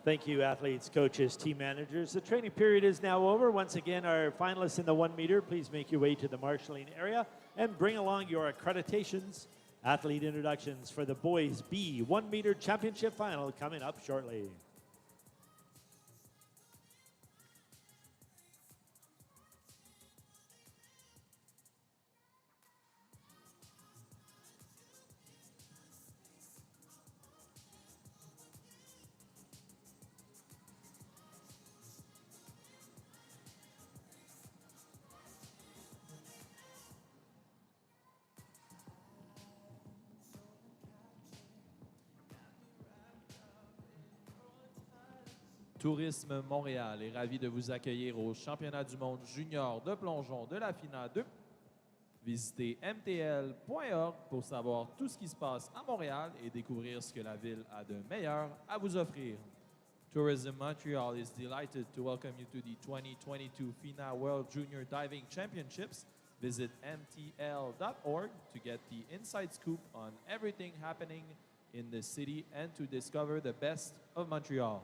Thank you, athletes, coaches, team managers. The training period is now over. Once again, our finalists in the 1 meter, please make your way to the marshalling area and bring along your accreditations. Athlete introductions for the boys B 1 meter championship final coming up shortly. Tourisme Montréal est ravi de vous accueillir au championnat du monde junior de plongeon de la FINA 2. Visitez mtl.org pour savoir tout ce qui se passe à Montréal et découvrir ce que la ville a de meilleur à vous offrir. Tourism Montreal is delighted to welcome you to the 2022 FINA World Junior Diving Championships. Visit mtl.org to get the inside scoop on everything happening in the city and to discover the best of Montreal.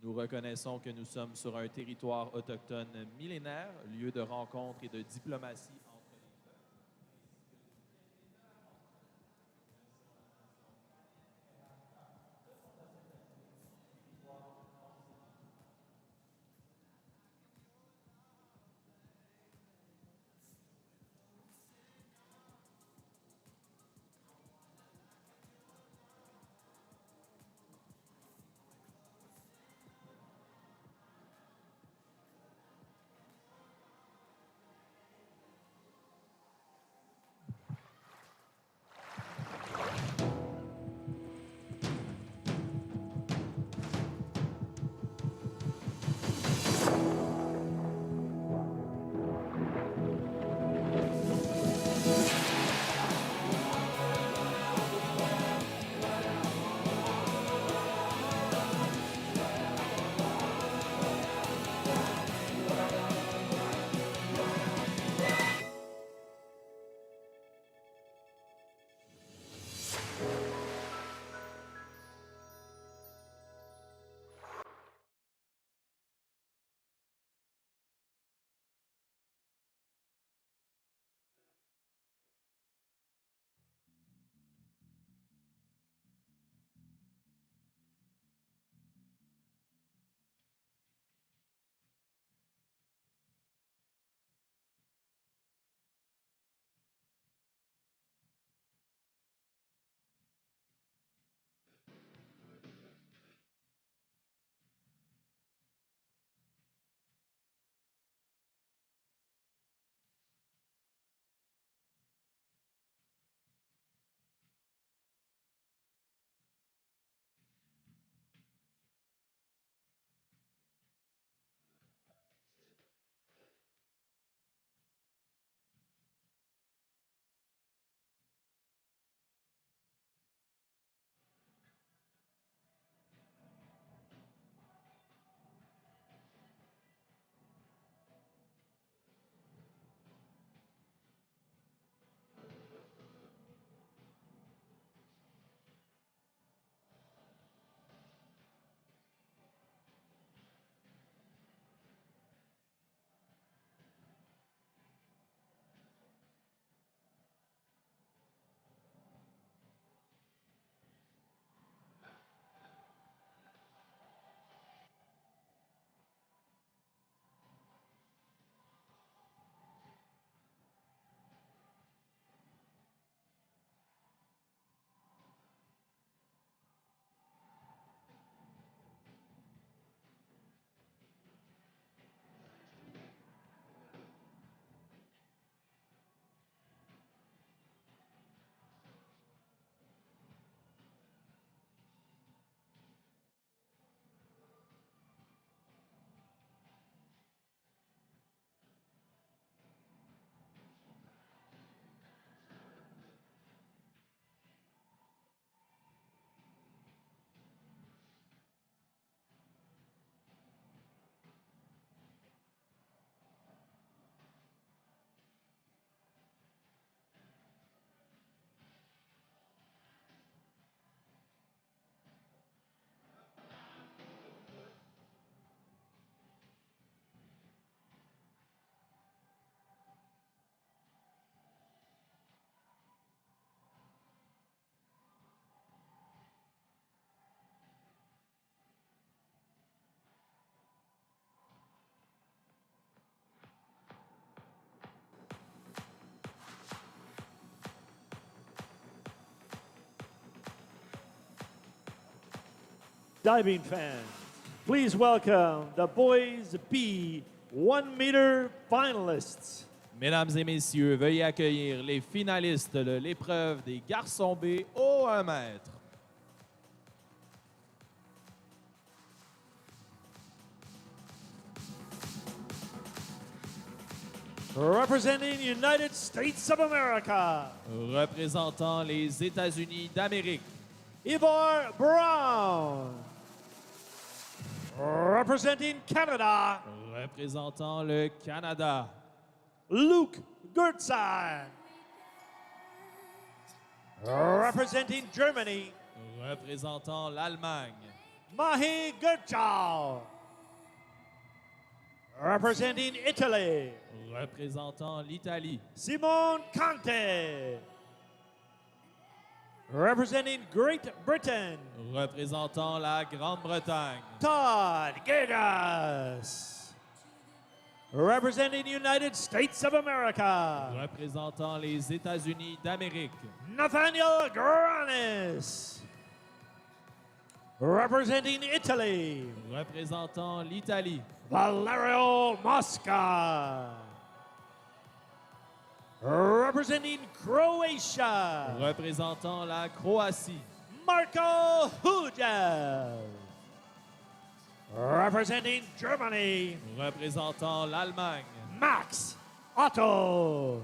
Nous reconnaissons que nous sommes sur un territoire autochtone millénaire, lieu de rencontre et de diplomatie entre les peuples. diving fans, please welcome the boys B 1 meter finalists. Mesdames et messieurs, veuillez accueillir les finalistes de l'épreuve des garçons B au 1 mètre. Representing United States of America, Représentant les États-Unis d'Amérique, Ivor Brown. Representing Canada, représentant le Canada, Luke Gertzheim. Representing Germany, représentant l'Allemagne, Mahi Gertschau. Representing Italy, représentant l'Italie, Simone Conte. Representing Great Britain, représentant la Grande-Bretagne, Todd Gegas. Representing United States of America, représentant les États-Unis d'Amérique, Nathaniel Granis. Representing Italy, représentant l'Italie, Valerio Mosca. Representing Croatia, représentant la Croatie, Marco Hujev. Representing Germany, représentant l'Allemagne, Max Otto.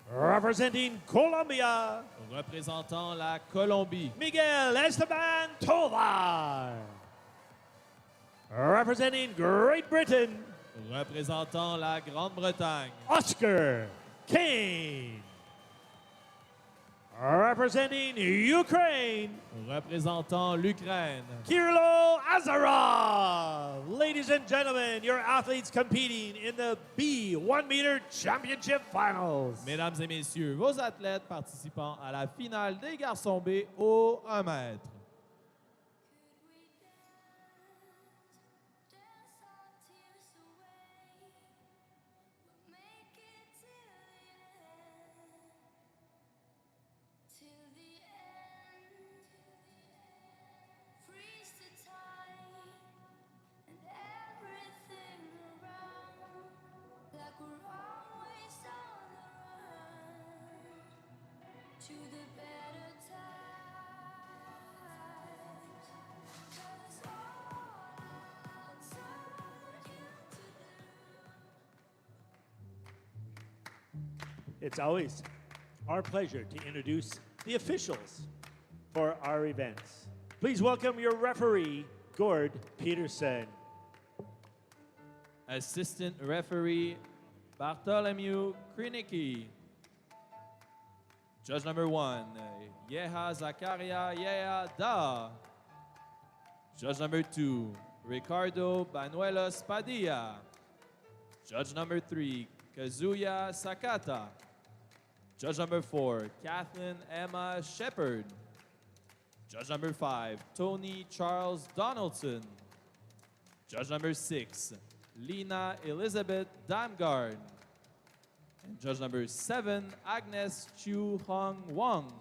Representing Colombia, représentant la Colombie, Miguel Esteban Tovar. Representing Great Britain, représentant la Grande-Bretagne, Oscar Kane. Representing Ukraine, représentant l'Ukraine, Kirilo Azarov. Ladies and gentlemen, your athletes competing in the B 1 meter championship finals. Mesdames et messieurs, vos athlètes participant à la finale des garçons B au 1 mètre. It's always our pleasure to introduce the officials for our events. Please welcome your referee, Gord Peterson. Assistant referee, Bartholomew Krinicki. Judge number 1, Yeha Zakaria Yeha Da. Judge number 2, Ricardo Banuelos Padilla. Judge number 3, Kazuya Sakata. Judge number 4, Kathleen Emma Shepard. Judge number 5, Tony Charles Donaldson. Judge number 6, Lina Elizabeth Damgard. And judge number 7, Agnes Chu Hong Wong.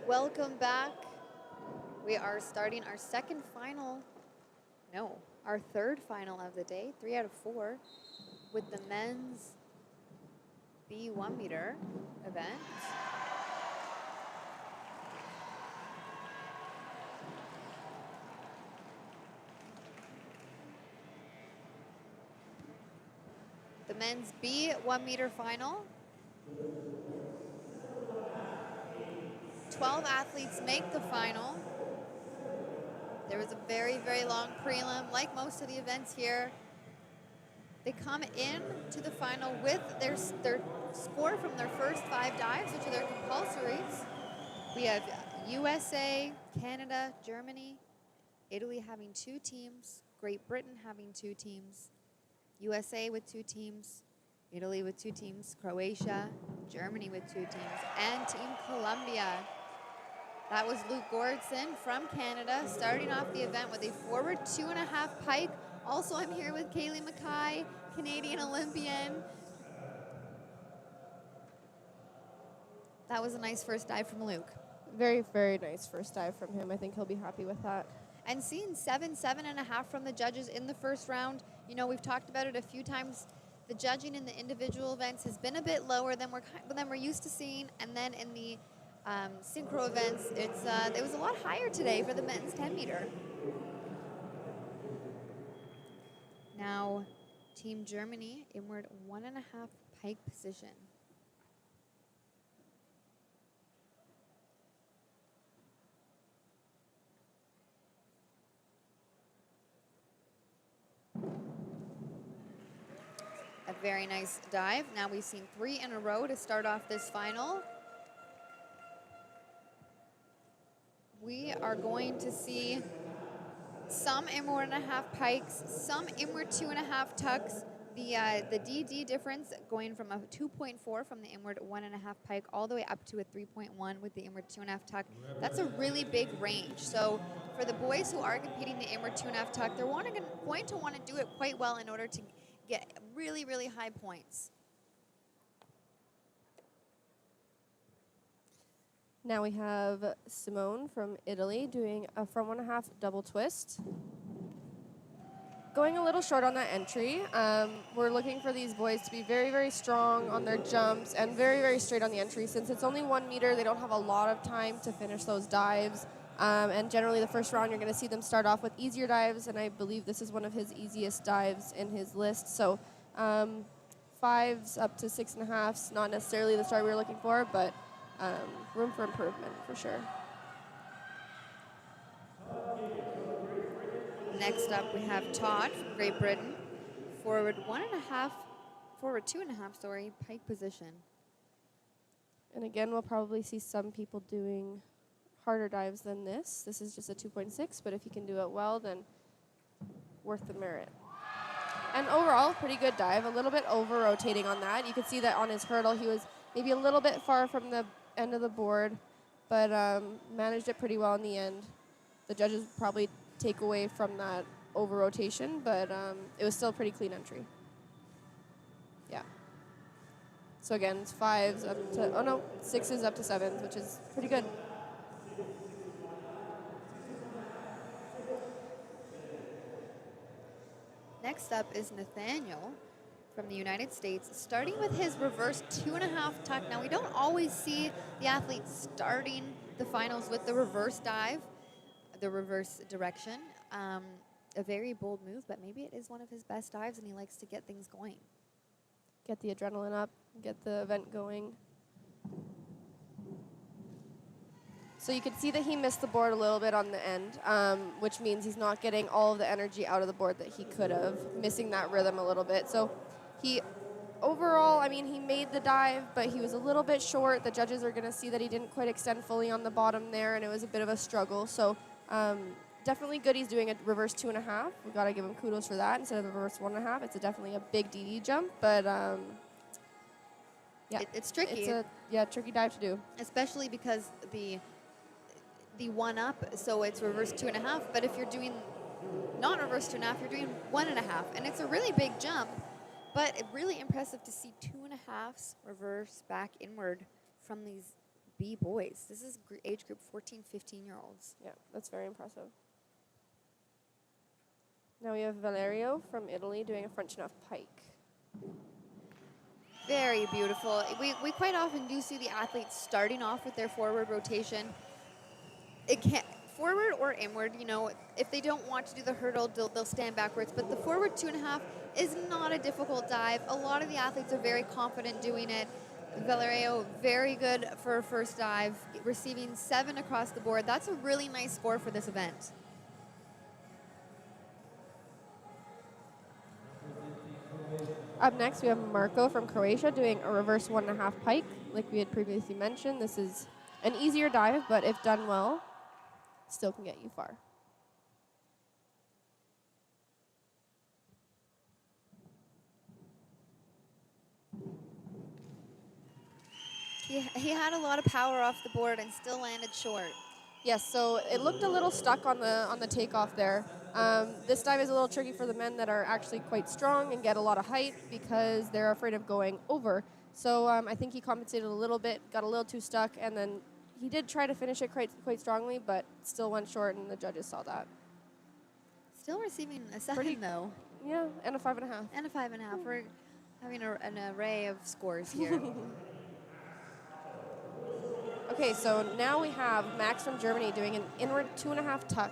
Welcome back. We are starting our our third final of the day, 3 out of 4, with the men's B1 meter event. The men's B1 meter final. 12 athletes make the final. There was a very, very long prelim, like most of the events here. They come in to the final with their score from their first 5 dives, which are their compulsories. We have USA, Canada, Germany, Italy having 2 teams, Great Britain having 2 teams, USA with 2 teams, Italy with 2 teams, Croatia, Germany with 2 teams, and Team Colombia. That was Luke Gordson from Canada, starting off the event with a forward 2.5 pike. Also, I'm here with Kaylee Mackay, Canadian Olympian. That was a nice first dive from Luke. Very, very nice first dive from him. I think he'll be happy with that. And seeing 7.5 from the judges in the first round, you know, we've talked about it a few times. The judging in the individual events has been a bit lower than we're used to seeing, and then in the synchro events, it was a lot higher today for the men's 10 meter. Now, Team Germany, inward 1.5 pike position. A very nice dive. Now we've seen 3 in a row to start off this final. We are going to see some inward 1.5 pikes, some inward 2.5 tucks. The DD difference going from a 2.4 from the inward 1.5 pike all the way up to a 3.1 with the inward 2.5 tuck. That's a really big range. So for the boys who are competing the inward 2.5 tuck, they're going to want to do it quite well in order to get really, really high points. Now we have Simone from Italy doing a front 1.5 double twist. Going a little short on that entry. We're looking for these boys to be very, very strong on their jumps and very, very straight on the entry. Since it's only 1 meter, they don't have a lot of time to finish those dives. And generally the first round, you're going to see them start off with easier dives, and I believe this is one of his easiest dives in his list. So 5s up to 6.5s, not necessarily the start we were looking for, but room for improvement for sure. Next up, we have Todd from Great Britain, forward 2.5, pike position. And again, we'll probably see some people doing harder dives than this. This is just a 2.6, but if you can do it well, then worth the merit. And overall, pretty good dive. A little bit over-rotating on that. You could see that on his hurdle, he was maybe a little bit far from the end of the board, but managed it pretty well in the end. The judges probably take away from that over-rotation, but it was still a pretty clean entry. Yeah. So again, it's 5s up to, 6s up to 7s, which is pretty good. Next up is Nathaniel from the United States, starting with his reverse 2.5 tuck. Now, we don't always see the athletes starting the finals with the reverse dive, the reverse direction. A very bold move, but maybe it is one of his best dives, and he likes to get things going. Get the adrenaline up, get the event going. So you can see that he missed the board a little bit on the end, which means he's not getting all of the energy out of the board that he could have, missing that rhythm a little bit. So he, overall, I mean, he made the dive, but he was a little bit short. The judges are going to see that he didn't quite extend fully on the bottom there, and it was a bit of a struggle. So definitely good he's doing a reverse 2.5. We've got to give him kudos for that instead of the reverse 1.5. It's definitely a big DD jump, but yeah. It's tricky. It's a tricky dive to do. Especially because the 1-up, so it's reverse 2.5, but if you're doing not reverse 2.5, you're doing 1.5, and it's a really big jump, but really impressive to see 2.5s reverse back inward from these B boys. This is age group 14, 15-year-olds. Yeah, that's very impressive. Now we have Valerio from Italy doing a French enough pike. Very beautiful. We quite often do see the athletes starting off with their forward rotation. It can forward or inward, you know, if they don't want to do the hurdle, they'll stand backwards. But the forward 2.5 is not a difficult dive. A lot of the athletes are very confident doing it. Valerio, very good for a first dive, receiving 7 across the board. That's a really nice score for this event. Up next, we have Marco from Croatia doing a reverse 1.5 pike. Like we had previously mentioned, this is an easier dive, but if done well, still can get you far. He had a lot of power off the board and still landed short. Yes, so it looked a little stuck on the takeoff there. This dive is a little tricky for the men that are actually quite strong and get a lot of height because they're afraid of going over. So I think he compensated a little bit, got a little too stuck, and then he did try to finish it quite strongly, but still went short, and the judges saw that. Still receiving a 7, though. Yeah, and a 5.5. And a 5.5. We're having an array of scores here. Okay, so now we have Max from Germany doing an inward 2.5 tuck.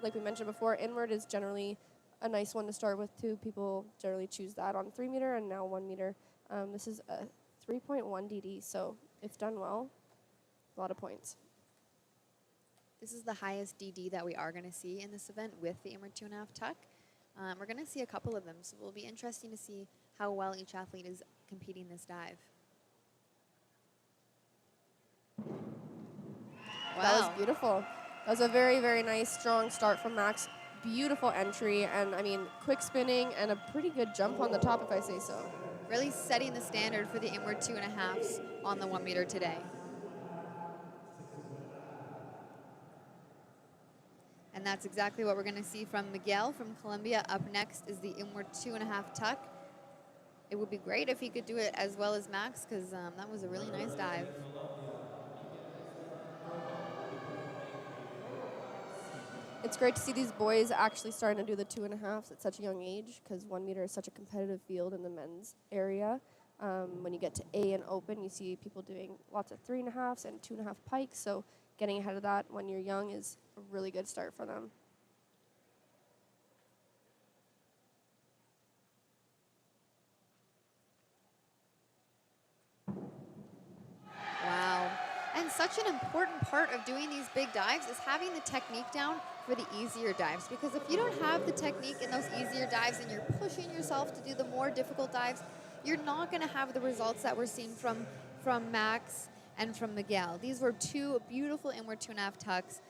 Like we mentioned before, inward is generally a nice one to start with too. People generally choose that on 3 meter and now 1 meter. This is a 3.1 DD, so if done well, a lot of points. This is the highest DD that we are going to see in this event with the inward 2.5 tuck. We're going to see a couple of them, so it will be interesting to see how well each athlete is competing this dive. Wow. That was beautiful. That was a very, very nice, strong start from Max. Beautiful entry, and I mean, quick spinning and a pretty good jump on the top, if I say so. Really setting the standard for the inward 2.5s on the 1 meter today. And that's exactly what we're going to see from Miguel from Colombia. Up next is the inward 2.5 tuck. It would be great if he could do it as well as Max, because that was a really nice dive. It's great to see these boys actually starting to do the 2.5s at such a young age, because 1 meter is such a competitive field in the men's area. When you get to A and open, you see people doing lots of 3.5s and 2.5 pikes, so getting ahead of that when you're young is a really good start for them. Wow. And such an important part of doing these big dives is having the technique down for the easier dives. Because if you don't have the technique in those easier dives and you're pushing yourself to do the more difficult dives, you're not going to have the results that we're seeing from Max and from Miguel. These were 2 beautiful inward 2.5 tucks.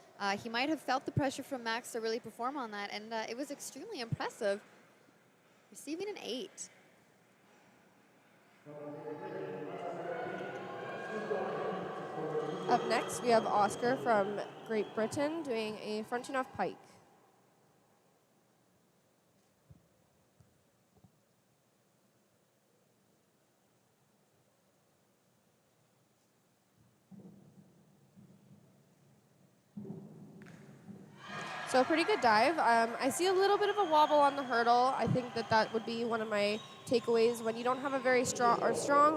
He might have felt the pressure from Max to really perform on that, and it was extremely impressive, receiving an 8. Up next, we have Oscar from Great Britain doing a French enough pike. So a pretty good dive. I see a little bit of a wobble on the hurdle. I think that would be one of my takeaways. When you don't have a very strong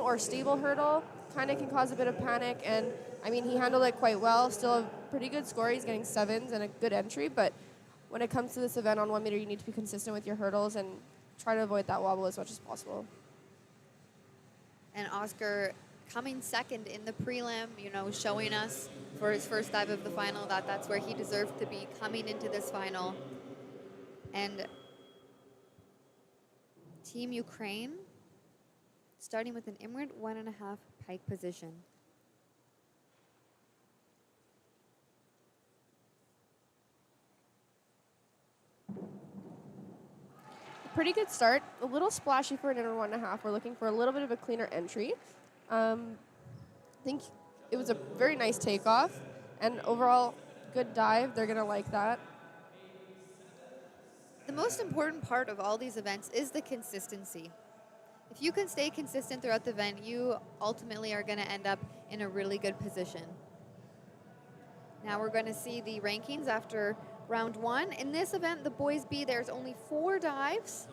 or stable hurdle, kind of can cause a bit of panic. And I mean, he handled it quite well. Still a pretty good score. He's getting 7s and a good entry. But when it comes to this event on 1 meter, you need to be consistent with your hurdles and try to avoid that wobble as much as possible. And Oscar coming second in the prelim, you know, showing us for his first dive of the final that that's where he deserved to be coming into this final. And Team Ukraine starting with an inward 1.5 pike position. Pretty good start. A little splashy for an inner 1.5. We're looking for a little bit of a cleaner entry. I think it was a very nice takeoff, and overall, good dive. They're going to like that. The most important part of all these events is the consistency. If you can stay consistent throughout the event, you ultimately are going to end up in a really good position. Now we're going to see the rankings after round 1. In this event, the boys B, there's only 4 dives.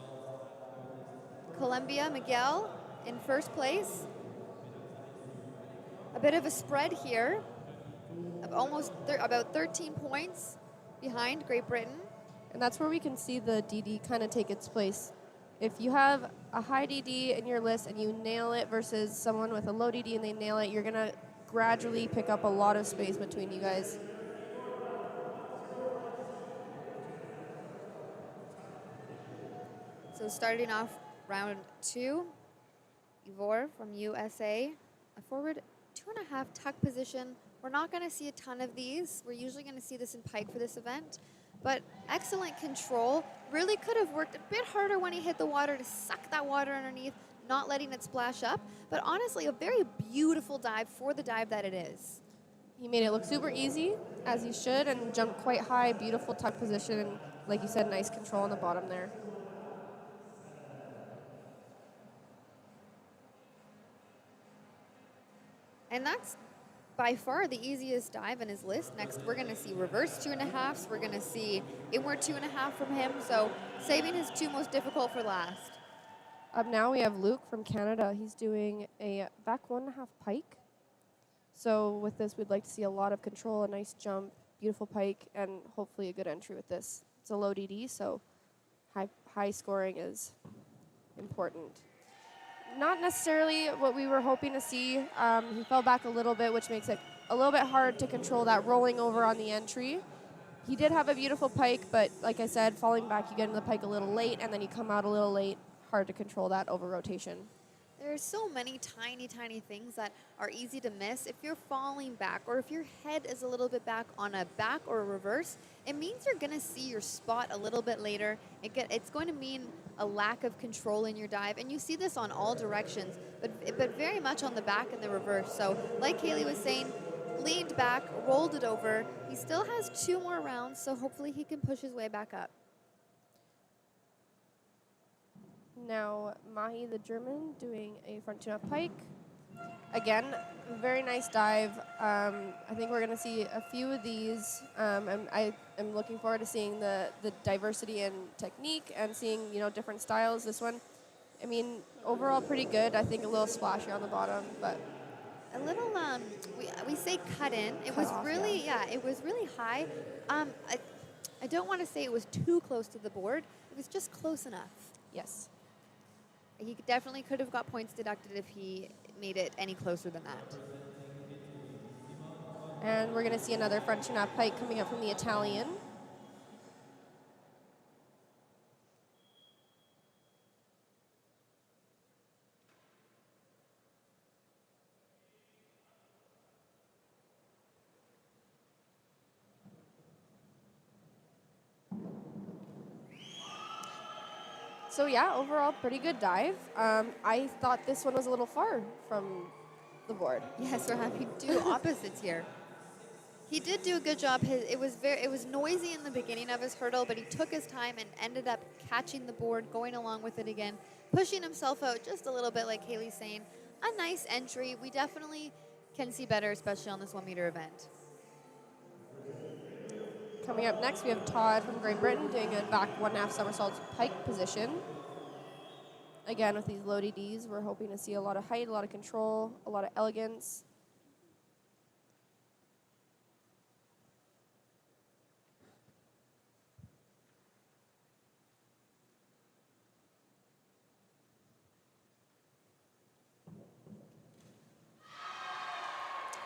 Columbia Miguel in first place. A bit of a spread here of almost about 13 points behind Great Britain. And that's where we can see the DD kind of take its place. If you have a high DD in your list and you nail it versus someone with a low DD and they nail it, you're going to gradually pick up a lot of space between you guys. So starting off round 2, Ivor from USA, a forward 2.5 tuck position. We're not going to see a ton of these. We're usually going to see this in pike for this event. But excellent control. Really could have worked a bit harder when he hit the water to suck that water underneath, not letting it splash up. But honestly, a very beautiful dive for the dive that it is. He made it look super easy, as he should, and jumped quite high, beautiful tuck position, and like you said, nice control on the bottom there. And that's by far the easiest dive in his list. Next, we're going to see reverse 2.5s. We're going to see inward 2.5 from him. So saving his 2 most difficult for last. Up now we have Luke from Canada. He's doing a back 1.5 pike. So with this, we'd like to see a lot of control, a nice jump, beautiful pike, and hopefully a good entry with this. It's a low DD, so high scoring is important. Not necessarily what we were hoping to see. He fell back a little bit, which makes it a little bit hard to control that rolling over on the entry. He did have a beautiful pike, but like I said, falling back, you get into the pike a little late, and then you come out a little late. Hard to control that over rotation. There are so many tiny, tiny things that are easy to miss. If you're falling back or if your head is a little bit back on a back or a reverse, it means you're going to see your spot a little bit later. It's going to mean a lack of control in your dive. And you see this on all directions, but very much on the back and the reverse. So like Kaylee was saying, leaned back, rolled it over. He still has 2 more rounds, so hopefully he can push his way back up. Now, Mahi, the German, doing a front tune-up pike. Again, very nice dive. I think we're going to see a few of these. And I am looking forward to seeing the diversity in technique and seeing, different styles. This one, I mean, overall pretty good. I think a little splashy on the bottom, but a little, we say cut in. It was off, really, it was really high. I don't want to say it was too close to the board. It was just close enough. yes. He definitely could have got points deducted if he made it any closer than that. And we're going to see another front tune-up pike coming up from the Italian. So yeah, overall pretty good dive. I thought this one was a little far from the board. Yes, we're having 2 opposites here. He did do a good job. It was noisy in the beginning of his hurdle, but he took his time and ended up catching the board, going along with it again, pushing himself out just a little bit, like Kaylee's saying. A nice entry. We definitely can see better, especially on this 1 meter event. Coming up next, we have Todd from Great Britain doing a back 1.5 somersaults pike position. Again, with these low DDs, we're hoping to see a lot of height, a lot of control, a lot of elegance.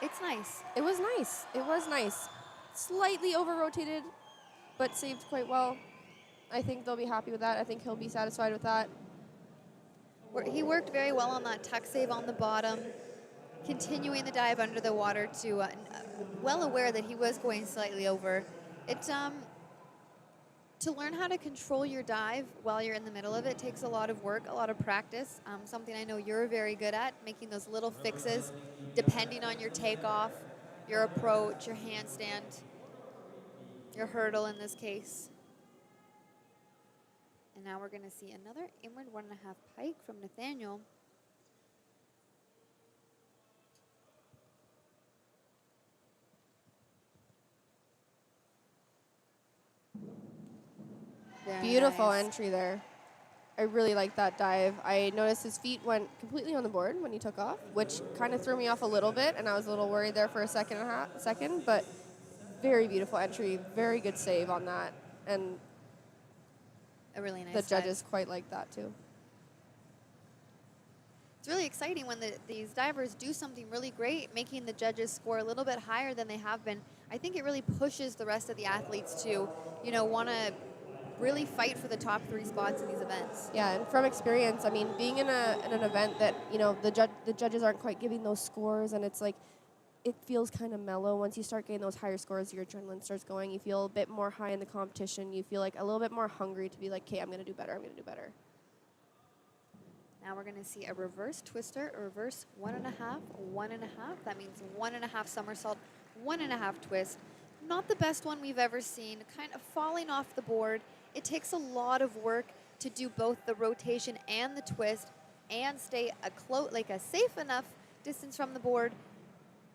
It's nice. It was nice. It was nice. Slightly over-rotated, but saved quite well. I think they'll be happy with that. I think he'll be satisfied with that. He worked very well on that tuck save on the bottom, continuing the dive under the water to well aware that he was going slightly over. It's to learn how to control your dive while you're in the middle of it takes a lot of work, a lot of practice. Something I know you're very good at, making those little fixes depending on your takeoff, your approach, your handstand, your hurdle in this case. And now we're going to see another inward 1.5 pike from Nathaniel. Beautiful nice. entry there. I really like that dive. I noticed his feet went completely on the board when he took off, which kind of threw me off a little bit, and I was a little worried there for a second, but very beautiful entry, very good save on that, and A really nice the dive. judges quite like that too. It's really exciting when these divers do something really great, making the judges score a little bit higher than they have been. I think it really pushes the rest of the athletes to, want to really fight for the top 3 spots in these events. Yeah, and from experience, I mean, being in an event that the judges aren't quite giving those scores, and it's like it feels kind of mellow. Once you start getting those higher scores, your adrenaline starts going. You feel a bit more high in the competition. You feel like a little bit more hungry to be like, okay, I'm going to do better. I'm going to do better. Now we're going to see a reverse twister, a reverse 1.5, 1.5. That means 1.5 somersault, 1.5 twist. Not the best one we've ever seen, kind of falling off the board. It takes a lot of work to do both the rotation and the twist and stay a safe enough distance from the board,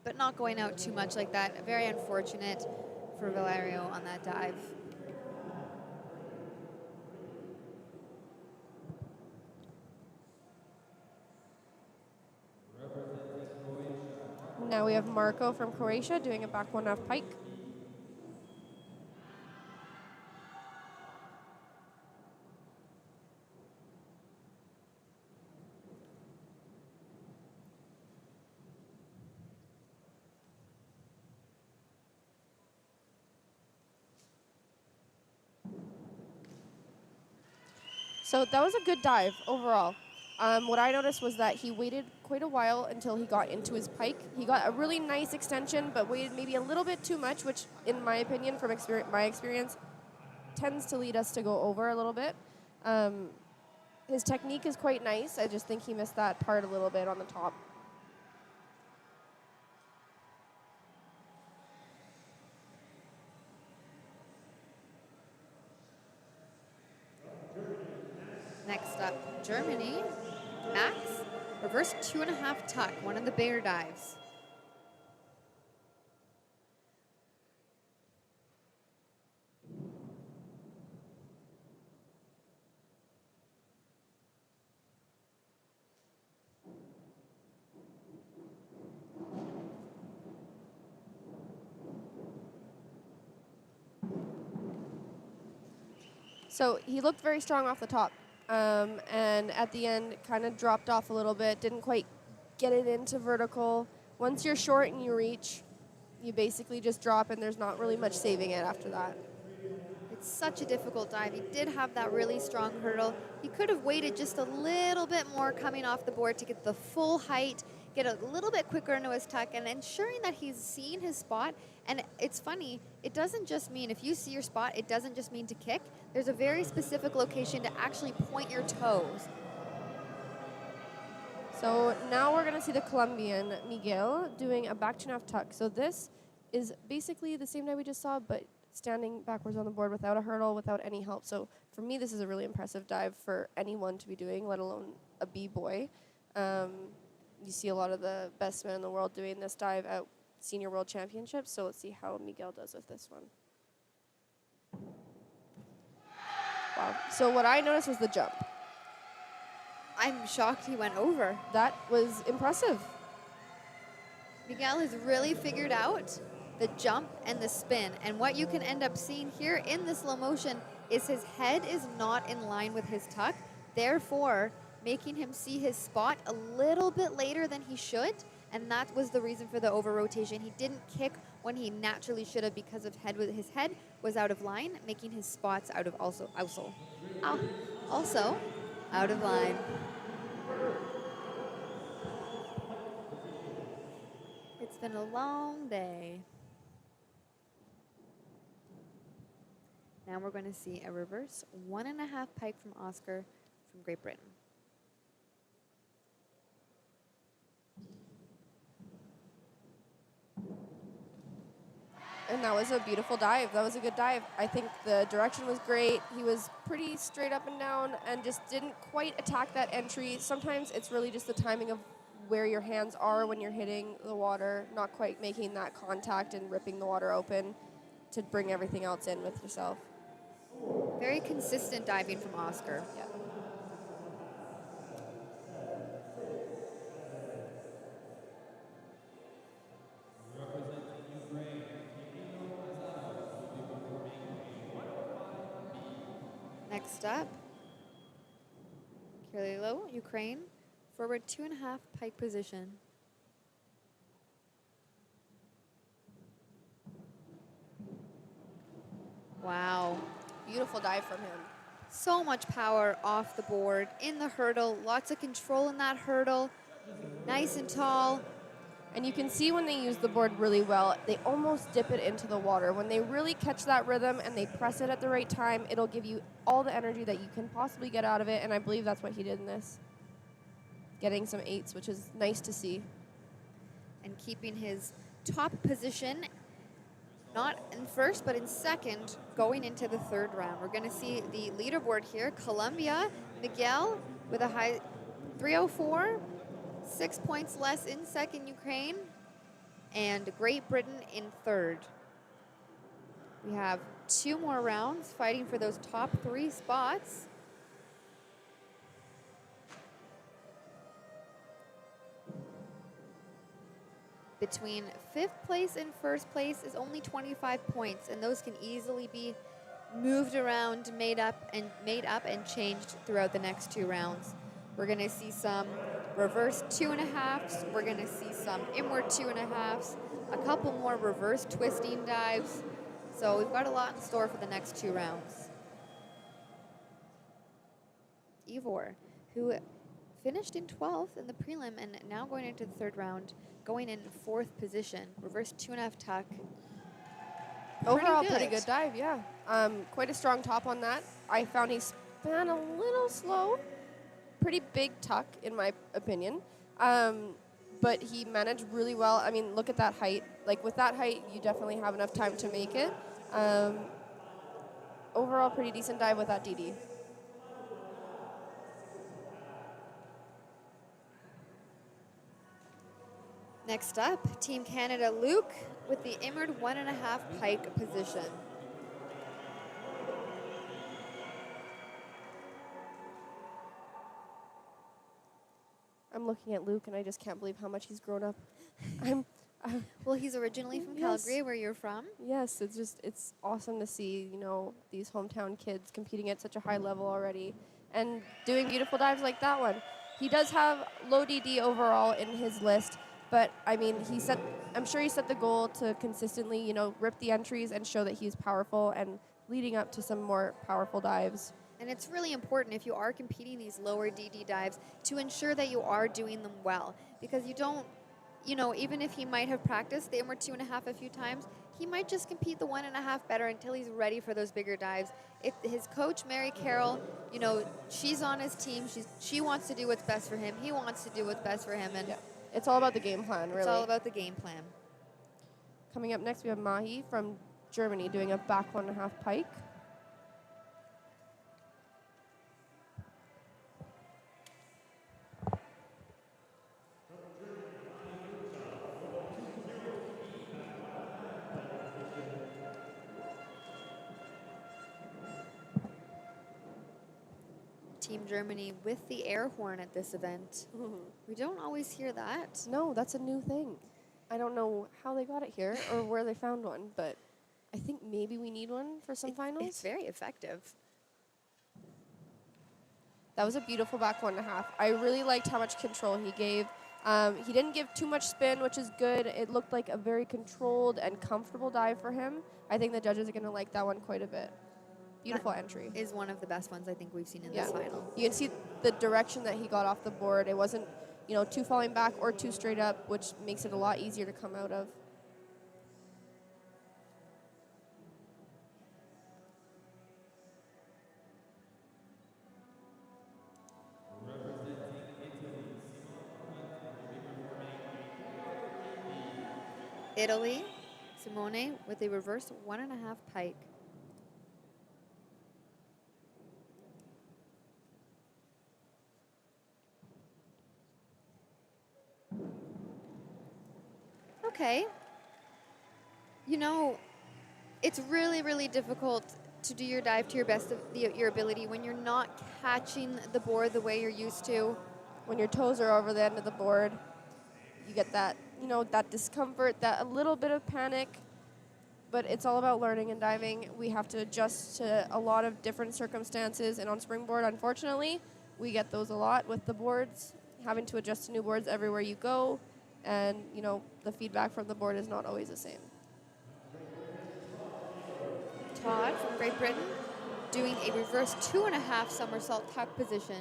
but not going out too much like that. Very unfortunate for Valerio on that dive. Now we have Marco from Croatia doing a back 1.5 pike. So that was a good dive overall. What I noticed was that he waited quite a while until he got into his pike. He got a really nice extension, but waited maybe a little bit too much, which, in my opinion, from my experience, tends to lead us to go over a little bit. His technique is quite nice. I just think he missed that part a little bit on the top. Next up, Germany, Max, reverse 2.5 tuck, one of the bear dives. So he looked very strong off the top. And at the end, kind of dropped off a little bit, didn't quite get it into vertical. Once you're short and you reach, you basically just drop, and there's not really much saving it after that. It's such a difficult dive. He did have that really strong hurdle. He could have waited just a little bit more coming off the board to get the full height, get a little bit quicker into his tuck, and ensuring that he's seeing his spot. And it's funny, it doesn't just mean, if you see your spot, it doesn't just mean to kick. There's a very specific location to actually point your toes. So now we're going to see the Colombian, Miguel, doing a back 2.5 tuck. So this is basically the same dive we just saw, but standing backwards on the board without a hurdle, without any help. So for me, this is a really impressive dive for anyone to be doing, let alone a B-boy. You see a lot of the best men in the world doing this dive at Senior World Championships, so let's see how Miguel does with this one. Wow. So what I noticed was the jump. I'm shocked he went over. That was impressive. Miguel has really figured out the jump and the spin. And what you can end up seeing here in the slow motion is his head is not in line with his tuck, therefore making him see his spot a little bit later than he should. And that was the reason for the over rotation. He didn't kick when he naturally should have because of his head was out of line, making his spots also out of line. It's been a long day. Now we're going to see a reverse 1.5 pike from Oscar from Great Britain. And that was a beautiful dive. That was a good dive. I think the direction was great. He was pretty straight up and down and just didn't quite attack that entry. Sometimes it's really just the timing of where your hands are when you're hitting the water, not quite making that contact and ripping the water open to bring everything else in with yourself. Very consistent diving from Oscar. Yeah. Next up, Kirilo, Ukraine, forward 2.5 pike position. Wow. Beautiful dive from him. So much power off the board, in the hurdle, lots of control in that hurdle, nice and tall. And you can see when they use the board really well, they almost dip it into the water. When they really catch that rhythm and they press it at the right time, it'll give you all the energy that you can possibly get out of it, and I believe that's what he did in this. Getting some 8s, which is nice to see. And keeping his top position, not in first, but in second, going into the third round. We're going to see the leaderboard here. Colombia, Miguel with a high 304, 6 points less in second, Ukraine, and Great Britain in third. We have 2 more rounds fighting for those top 3 spots. Between 5th place and 1st place is only 25 points, and those can easily be moved around, made up and changed throughout the next 2 rounds. We're going to see some reverse 2.5s. We're going to see some inward 2.5s, a couple more reverse twisting dives. So we've got a lot in store for the next 2 rounds. Ivor, who finished in 12th in the prelim and now going into the 3rd round, going in 4th position, reverse 2.5 tuck. Overall, pretty good dive, yeah. Quite a strong top on that. I found he span a little slow. Pretty big tuck, in my opinion. But he managed really well. I mean, look at that height. Like, with that height, you definitely have enough time to make it. Overall, pretty decent dive with that DD. Next up, Team Canada, Luke, with the inward 1.5 pike position. I'm looking at Luke, and I just can't believe how much he's grown up. Well, he's originally from Yes. Calgary, where you're from. Yes, it's awesome to see, these hometown kids competing at such a high level already and doing beautiful dives like that one. He does have low DD overall in his list, but I mean, I'm sure he set the goal to consistently, rip the entries and show that he's powerful and leading up to some more powerful dives. And it's really important if you are competing these lower DD dives to ensure that you are doing them well, because you don't, even if he might have practiced the inward 2.5 a few times, he might just compete the 1.5 better until he's ready for those bigger dives. His coach, Mary Carroll, she's on his team. She wants to do what's best for him. He wants to do what's best for him. And Yeah. It's all about the game plan, really. It's all about the game plan. Coming up next, we have Mahi from Germany doing a back 1.5 pike. Team Germany with the air horn at this event. We don't always hear that. No, that's a new thing. I don't know how they got it here or where they found one, but I think maybe we need one for some finals. It's very effective. That was a beautiful back 1.5. I really liked how much control he gave. He didn't give too much spin, which is good. It looked like a very controlled and comfortable dive for him. I think the judges are going to like that one quite a bit. Beautiful entry. Is one of the best ones I think we've seen in this final. You can see the direction that he got off the board. It wasn't, too falling back or too straight up, which makes it a lot easier to come out of. Italy, Simone with a reverse 1.5 pike. Okay. It's really, really difficult to do your dive to your best of your ability when you're not catching the board the way you're used to. When your toes are over the end of the board, you get that, that discomfort, that a little bit of panic. But it's all about learning and diving. We have to adjust to a lot of different circumstances. And on Springboard, unfortunately, we get those a lot with the boards, having to adjust to new boards everywhere you go. And, the feedback from the board is not always the same. Todd from Great Britain doing a reverse 2.5 somersault tuck position.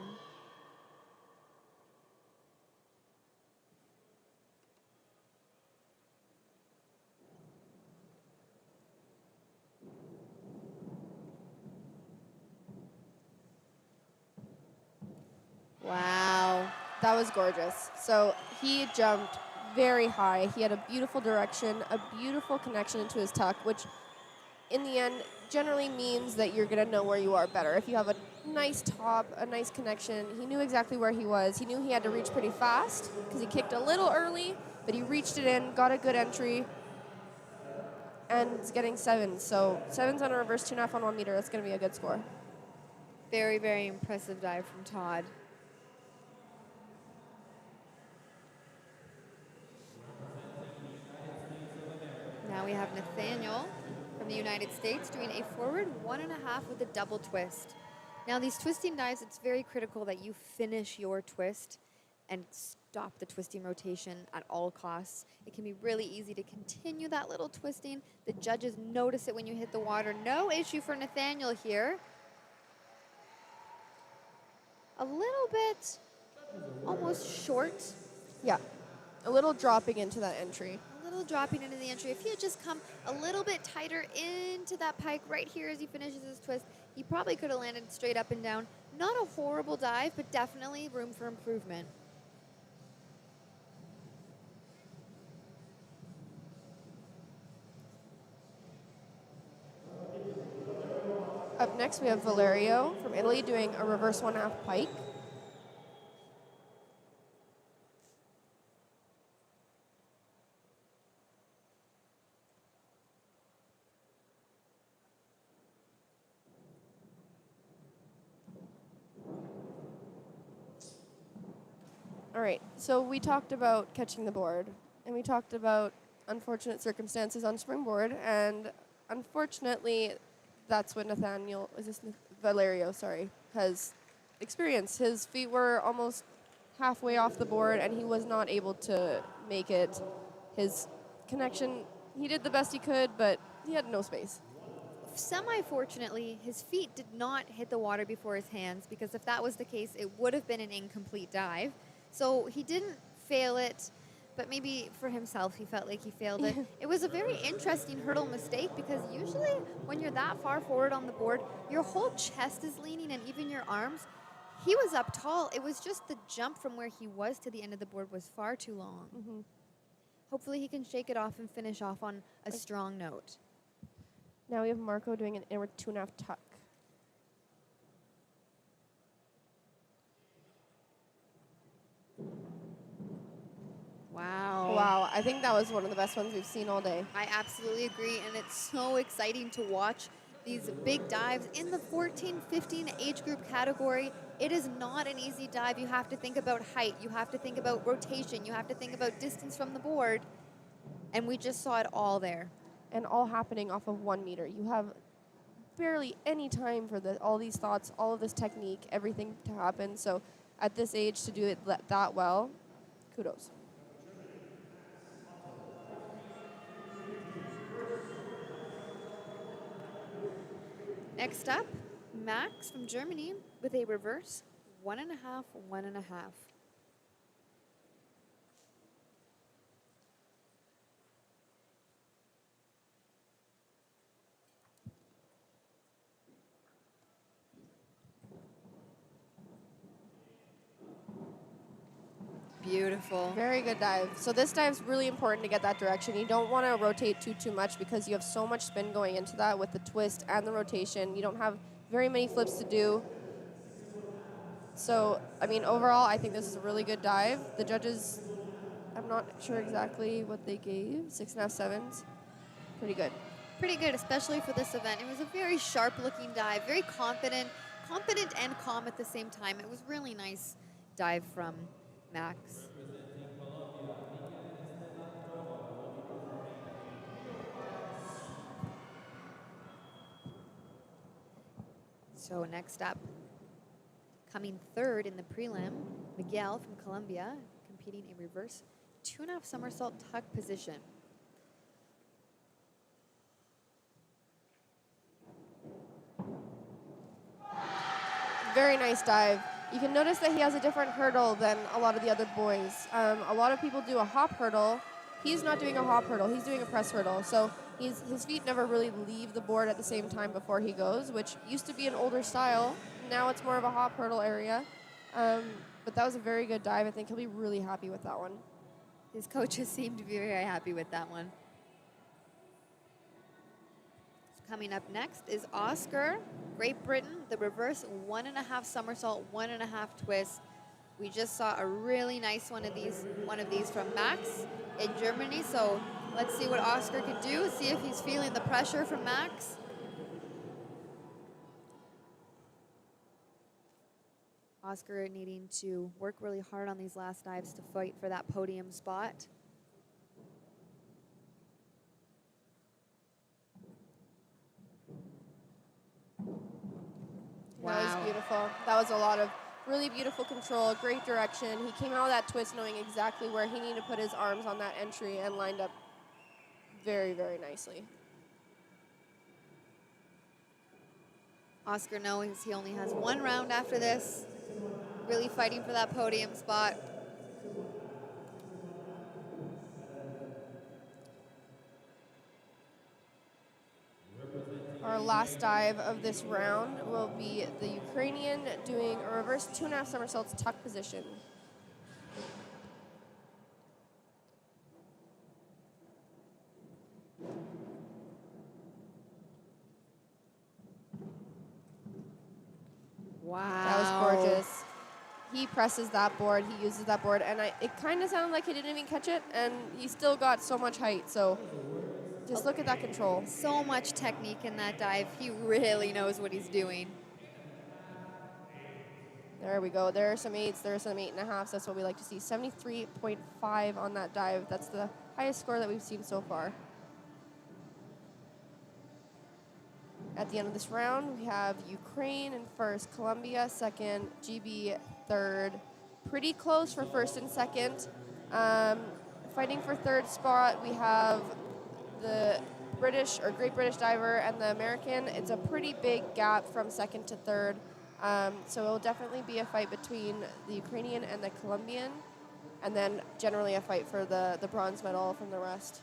Wow. That was gorgeous. So he jumped very high. He had a beautiful direction, a beautiful connection into his tuck, which in the end generally means that you're going to know where you are better. If you have a nice top, a nice connection, he knew exactly where he was. He knew he had to reach pretty fast because he kicked a little early, but he reached it in, got a good entry, and is getting 7. So 7's on a reverse 2.5 on 1 meter. That's going to be a good score. Very, very impressive dive from Todd. Now we have Nathaniel from the United States doing a forward 1.5 with a double twist. Now these twisting dives, it's very critical that you finish your twist and stop the twisting rotation at all costs. It can be really easy to continue that little twisting. The judges notice it when you hit the water. No issue for Nathaniel here. A little bit almost short. Yeah, a little dropping into that entry. A little dropping into the entry. If he had just come a little bit tighter into that pike right here as he finishes his twist, he probably could have landed straight up and down. Not a horrible dive, but definitely room for improvement. Up next, we have Valerio from Italy doing a reverse 1.5 pike. All right, so we talked about catching the board, and we talked about unfortunate circumstances on Springboard, and unfortunately, that's what Valerio, has experienced. His feet were almost halfway off the board, and he was not able to make it. His connection, he did the best he could, but he had no space. Semi-fortunately, his feet did not hit the water before his hands, because if that was the case, it would have been an incomplete dive. So he didn't fail it, but maybe for himself he felt like he failed it. It was a very interesting hurdle mistake, because usually when you're that far forward on the board, your whole chest is leaning and even your arms. He was up tall. It was just the jump from where he was to the end of the board was far too long. Mm-hmm. Hopefully he can shake it off and finish off on a strong note. Now we have Marco doing an inward 2.5 tuck. Wow. Wow, I think that was one of the best ones we've seen all day. I absolutely agree, and it's so exciting to watch these big dives in the 14-15 age group category. It is not an easy dive. You have to think about height. You have to think about rotation. You have to think about distance from the board. And we just saw it all there. And all happening off of 1 meter. You have barely any time for all these thoughts, all of this technique, everything to happen. So at this age, to do it that well, kudos. Next up, Max from Germany with a reverse 1.5, 1.5. Beautiful. Very good dive. So this dive's really important to get that direction. You don't want to rotate too much, because you have so much spin going into that with the twist and the rotation. You don't have very many flips to do. So, I mean, overall, I think this is a really good dive. The judges, I'm not sure exactly what they gave. 6.5, 7s. Pretty good. pretty good, especially for this event. It was a very sharp-looking dive, very confident and calm at the same time. It was really nice dive from Max. So next up, coming third in the prelim, Miguel from Colombia, competing a reverse 2.5 somersault tuck position. Very nice dive. You can notice that he has a different hurdle than a lot of the other boys. A lot of people do a hop hurdle. He's not doing a hop hurdle. He's doing a press hurdle. So his feet never really leave the board at the same time before he goes, which used to be an older style. Now it's more of a hop hurdle area. But that was a very good dive. I think he'll be really happy with that one. His coaches seem to be very happy with that one. Coming up next is Oscar, Great Britain, the reverse 1.5 somersault, 1.5 twist. We just saw a really nice one of these from Max in Germany. So let's see what Oscar can do, see if he's feeling the pressure from Max. Oscar needing to work really hard on these last dives to fight for that podium spot. Wow. That was beautiful. That was a lot of really beautiful control, great direction. He came out of that twist knowing exactly where he needed to put his arms on that entry and lined up very, very nicely. Oscar knows he only has one round after this. Really fighting for that podium spot. Our last dive of this round will be the Ukrainian doing a reverse 2.5 somersaults tuck position. Wow. That was gorgeous. He presses that board, he uses that board, and it kind of sounded like he didn't even catch it, and he still got so much height, so just look at that control. So much technique in that dive. He really knows what he's doing. There we go. There are some 8s, there are some 8.5s. That's what we like to see. 73.5 on that dive. That's the highest score that we've seen so far. At the end of this round, we have Ukraine in first, Colombia second, GB third. Pretty close for first and second. Fighting for third spot, we have the British or Great British diver and the American. It's a pretty big gap from second to third. So it will definitely be a fight between the Ukrainian and the Colombian, and then generally a fight for the bronze medal from the rest.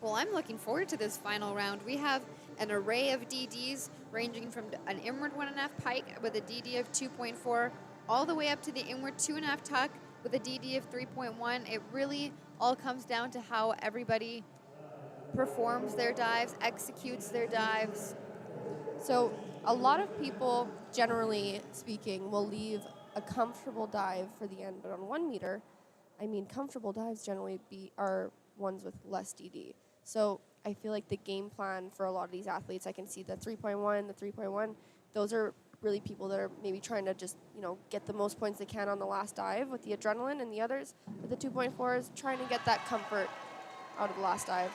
Well, I'm looking forward to this final round. We have an array of DDs ranging from an inward 1.5 pike with a DD of 2.4 all the way up to the inward 2.5 tuck with a DD of 3.1. It really all comes down to how everybody performs their dives, executes their dives. So a lot of people, generally speaking, will leave a comfortable dive for the end, but on 1 meter, I mean, comfortable dives generally are ones with less DD. So I feel like the game plan for a lot of these athletes, I can see the 3.1, the 3.1, those are really people that are maybe trying to just, get the most points they can on the last dive with the adrenaline, and the others with the 2.4 is trying to get that comfort out of the last dive.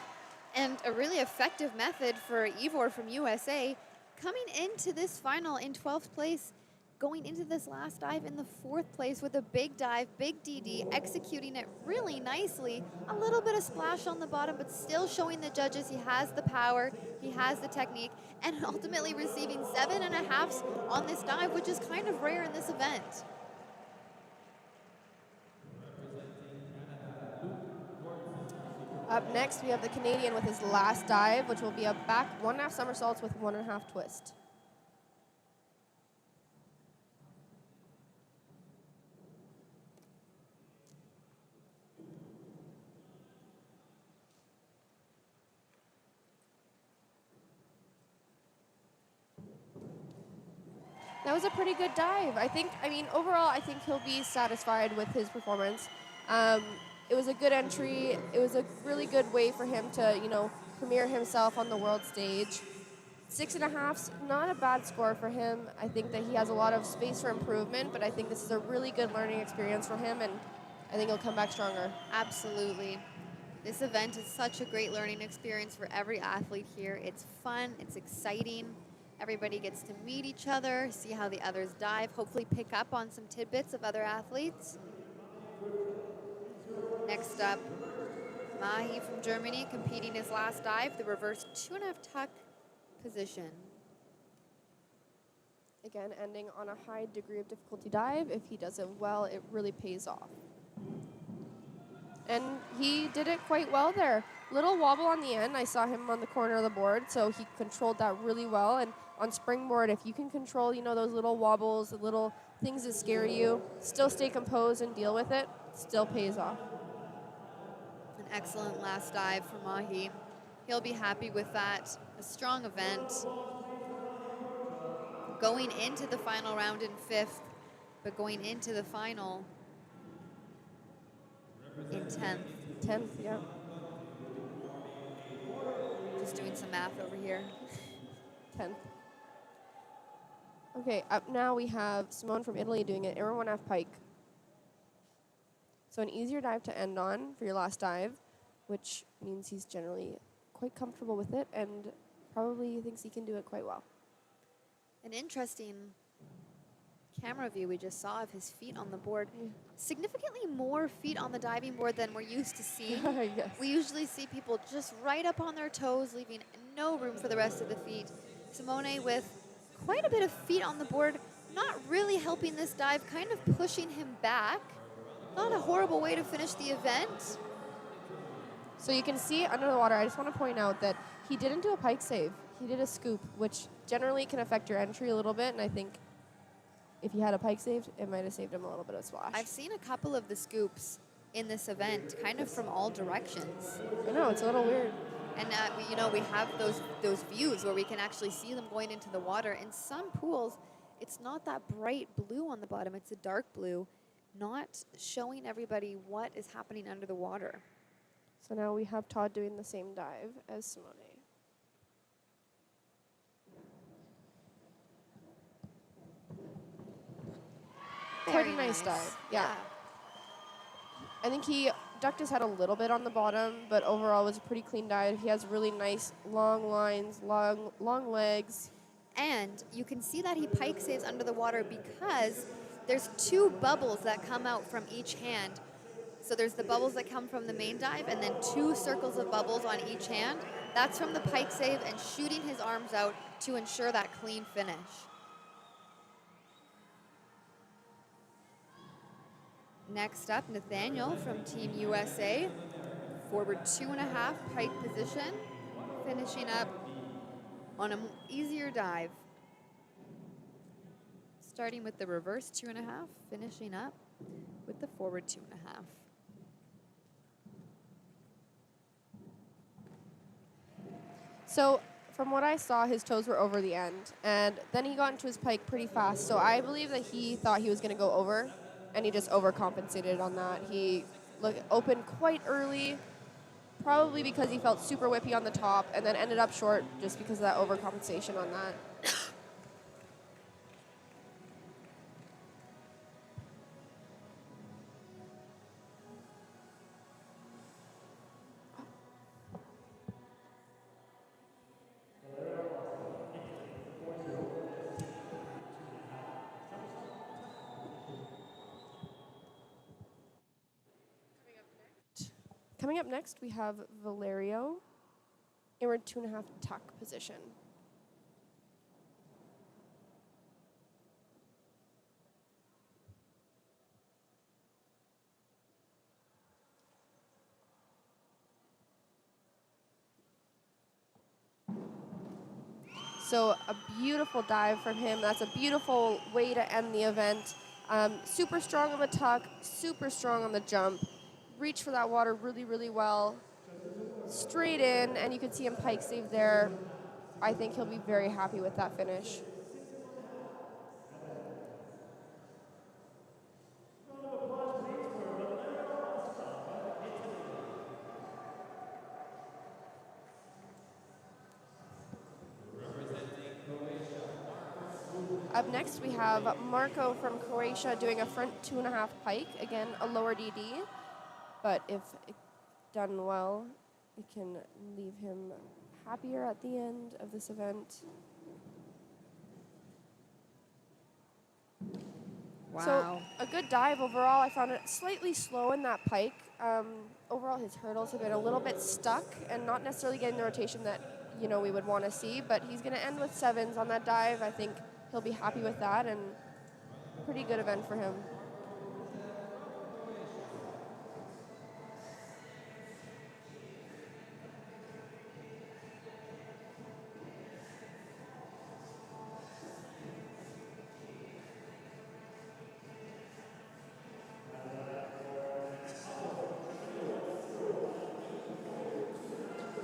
And a really effective method for Ivor from USA coming into this final in 12th place, going into this last dive in the 4th place with a big dive, big DD, executing it really nicely. A little bit of splash on the bottom, but still showing the judges he has the power, he has the technique, and ultimately receiving 7.5s on this dive, which is kind of rare in this event. Up next, we have the Canadian with his last dive, which will be a back 1.5 somersaults with 1.5 twist. That was a pretty good dive. Overall, I think he'll be satisfied with his performance. It was a good entry. It was a really good way for him to, premiere himself on the world stage. 6.5's not a bad score for him. I think that he has a lot of space for improvement, but I think this is a really good learning experience for him, and I think he'll come back stronger. Absolutely. This event is such a great learning experience for every athlete here. It's fun, it's exciting. Everybody gets to meet each other, see how the others dive, hopefully pick up on some tidbits of other athletes. Next up, Mahi from Germany competing his last dive, the reverse 2.5 tuck position. Again, ending on a high degree of difficulty dive. If he does it well, it really pays off. And he did it quite well there. Little wobble on the end. I saw him on the corner of the board, so he controlled that really well. And on springboard, if you can control, those little wobbles, the little things that scare you, still stay composed and deal with it, still pays off. An excellent last dive for Mahi. He'll be happy with that. A strong event. Going into the final round in 5th, but going into the final in 10th. 10th, yeah. Just doing some math over here. 10th. Okay, up now we have Simone from Italy doing an Air 1F pike. So an easier dive to end on for your last dive, which means he's generally quite comfortable with it and probably thinks he can do it quite well. An interesting camera view we just saw of his feet on the board. Significantly more feet on the diving board than we're used to seeing. Yes. We usually see people just right up on their toes, leaving no room for the rest of the feet. Simone with quite a bit of feet on the board, not really helping this dive, kind of pushing him back. Not a horrible way to finish the event. So you can see under the water, I just want to point out that he didn't do a pike save. He did a scoop, which generally can affect your entry a little bit, and I think if he had a pike saved, it might have saved him a little bit of splash. I've seen a couple of the scoops in this event, kind of from all directions. I know, it's a little weird. And we have those views where we can actually see them going into the water. In some pools, it's not that bright blue on the bottom, it's a dark blue, not showing everybody what is happening under the water. So now we have Todd doing the same dive as Simone. Quite Very a nice dive, yeah. I think he ducked his head a little bit on the bottom, but overall it was a pretty clean dive. He has really nice long lines, long legs. And you can see that he pike saves under the water because there's 2 bubbles that come out from each hand. So there's the bubbles that come from the main dive and then 2 circles of bubbles on each hand. That's from the pike save and shooting his arms out to ensure that clean finish. Next up, Nathaniel from Team USA. Forward 2.5 pike position, finishing up on an easier dive. Starting with the reverse 2.5, finishing up with the forward 2.5. So from what I saw, his toes were over the end, and then he got into his pike pretty fast. So I believe that he thought he was going to go over, and he just overcompensated on that. He opened quite early, probably because he felt super whippy on the top, and then ended up short just because of that overcompensation on that. Coming up next, we have Valerio, inward 2.5 tuck position. So a beautiful dive from him. That's a beautiful way to end the event. Super strong on the tuck, super strong on the jump. Reach for that water really, really well. Straight in, and you can see him pike save there. I think he'll be very happy with that finish. Up next, we have Marco from Croatia doing a front 2.5 pike. Again, a lower DD, but if done well, it can leave him happier at the end of this event. Wow. So a good dive overall. I found it slightly slow in that pike. Overall, his hurdles have been a little bit stuck and not necessarily getting the rotation that we would want to see. But he's going to end with 7s on that dive. I think he'll be happy with that, and pretty good event for him.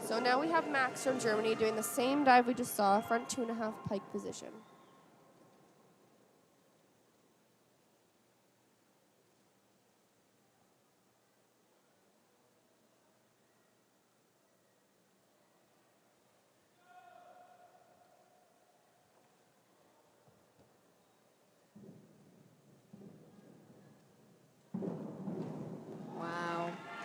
So now we have Max from Germany doing the same dive we just saw, front 2.5 pike position.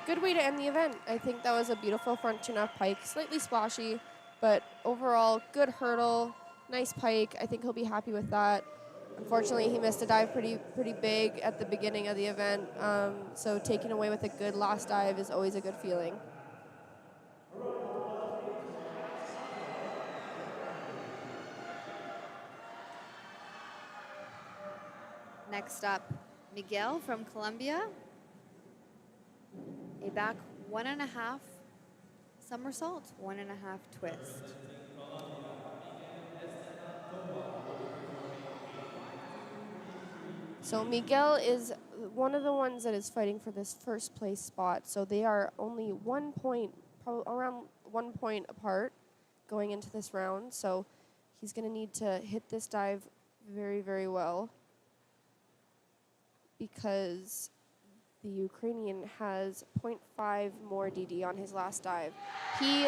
Good way to end the event. I think that was a beautiful front 2.5 pike, slightly splashy, but overall good hurdle, nice pike. I think he'll be happy with that. Unfortunately, he missed a dive pretty big at the beginning of the event, so taking away with a good last dive is always a good feeling. Next up, Miguel from Colombia. A back 1.5 somersault, 1.5 twist. So Miguel is one of the ones that is fighting for this first place spot. So they are only 1 point, probably around 1 point apart going into this round. So he's going to need to hit this dive very, very well, because the Ukrainian has 0.5 more DD on his last dive. He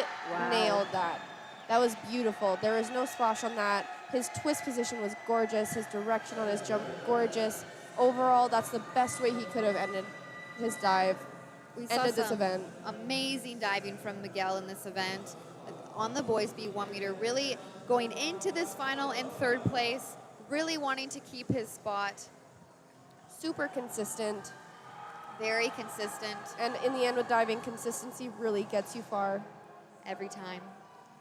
nailed that. That was beautiful. There was no splash on that. His twist position was gorgeous. His direction on his jump, gorgeous. Overall, that's the best way he could have ended his dive. We saw ended this some event. amazing diving from Miguel in this event on the boys B1 meter, really going into this final in 3rd place, really wanting to keep his spot. Super consistent. Very consistent. And in the end with diving, consistency really gets you far. Every time.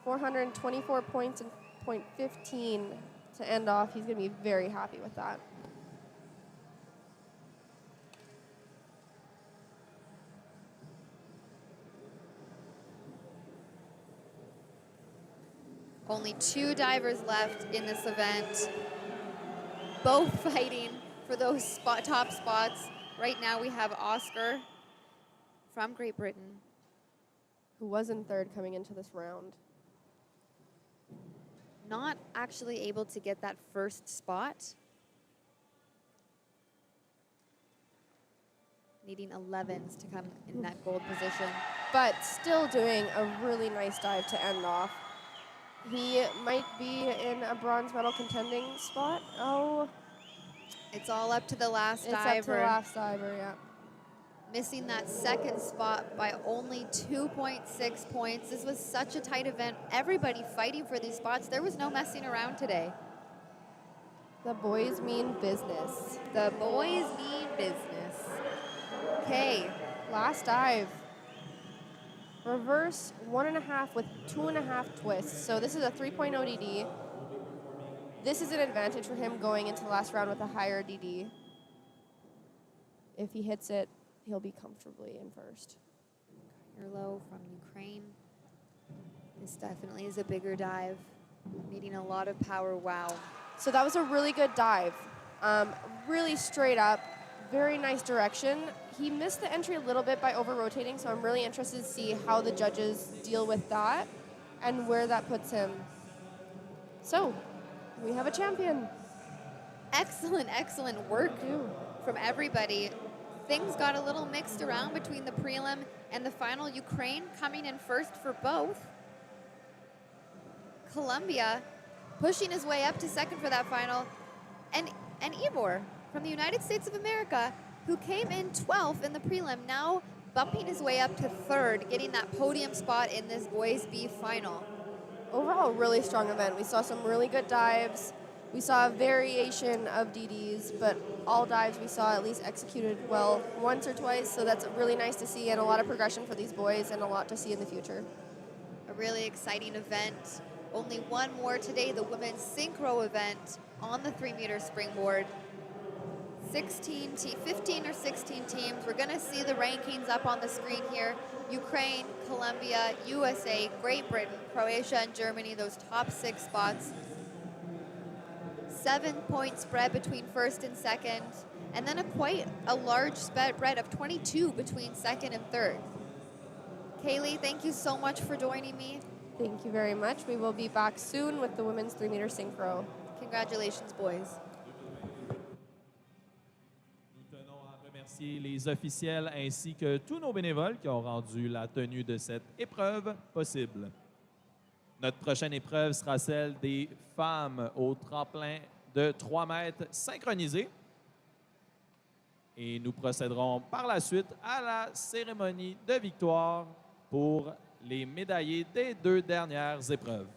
424 points and 0.15 to end off. He's going to be very happy with that. Only 2 divers left in this event, both fighting for those top spots. Right now we have Oscar from Great Britain, who was in 3rd coming into this round. not actually able to get that first spot. Needing 11s to come in that gold position. But still doing a really nice dive to end off. He might be in a bronze medal contending spot. Oh. It's all up to the last diver. It's up to the last diver, yeah. Missing that second spot by only 2.6 points. This was such a tight event. Everybody fighting for these spots. There was no messing around today. The boys mean business. The boys mean business. Okay. Last dive. Reverse 1.5 with 2.5 twists. So this is a 3.0 DD. This is an advantage for him going into the last round with a higher DD. If he hits it, he'll be comfortably in first. Yerlo from Ukraine. This definitely is a bigger dive. Needing a lot of power. Wow. So that was a really good dive. Really straight up. Very nice direction. He missed the entry a little bit by over-rotating, so I'm really interested to see how the judges deal with that and where that puts him. So, we have a champion. Excellent, excellent work from everybody. Things got a little mixed around between the prelim and the final. Ukraine coming in first for both. Colombia pushing his way up to second for that final. and Ivor from the United States of America, who came in 12th in the prelim, now bumping his way up to 3rd, getting that podium spot in this boys B final. Overall, really strong event. We saw some really good dives. We saw a variation of DDs, but all dives we saw at least executed well once or twice, so that's really nice to see, and a lot of progression for these boys and a lot to see in the future. A really exciting event. Only one more today, the women's synchro event on the 3-meter springboard. 15 or 16 teams. We're going to see the rankings up on the screen here. Ukraine, Colombia, USA, Great Britain, Croatia, and Germany, those top 6 spots. 7-point spread between 1st and 2nd, and then quite a large spread of 22 between 2nd and 3rd. Kaylee, thank you so much for joining me. Thank you very much. We will be back soon with the women's 3-meter synchro. Congratulations, boys. Nous tenons à remercier les officiels ainsi que tous nos bénévoles qui ont rendu la tenue de cette épreuve possible. Notre prochaine épreuve sera celle des femmes au tremplin de 3 mètres synchronisé. Et nous procéderons par la suite à la cérémonie de victoire pour les médaillés des 2 dernières épreuves.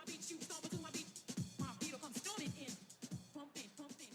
Beat you, stomp to my beat. My beat will come storming in. Pumping, pumping.